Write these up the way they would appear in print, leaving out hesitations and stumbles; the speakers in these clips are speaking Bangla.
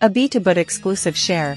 A beta but exclusive share.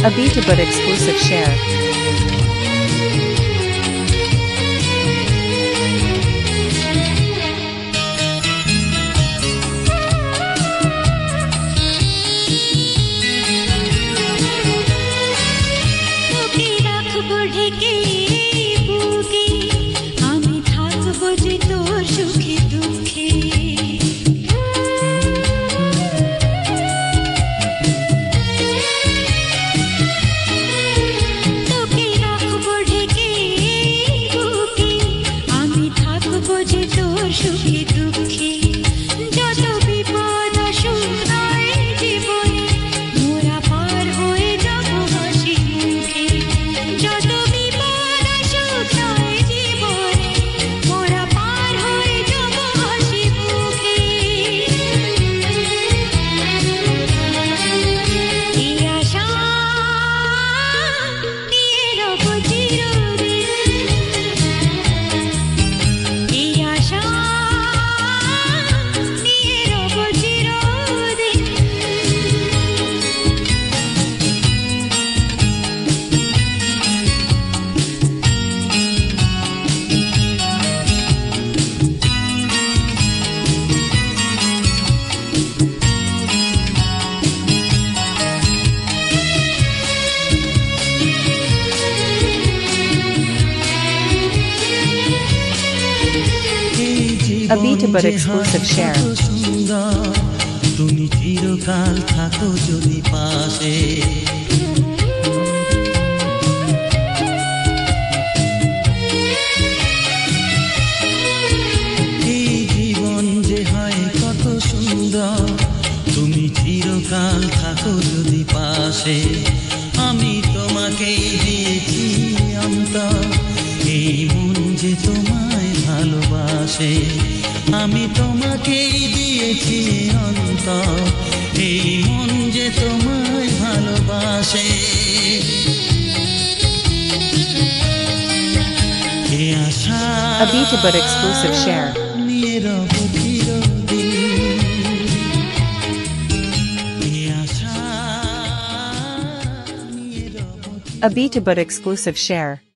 A beta but exclusive share. A beta but exclusive share. তুমি চিরকাল থাকো যদি পাশে এই জীবন যে হয় কত সুন্দর তুমি চিরকাল থাকো যদি পাশে আমি তোমাকে দিয়েছি অন্তর এই মন যে তোমায় ভালোবাসে আমি তোমাকেই দিয়েছি অন্তর এই মন যে তোমায় ভালোবাসে এ আশা A beta but exclusive share. নিয়ে রব চিরদিন এ আশা নিয়ে রব A beta but exclusive share.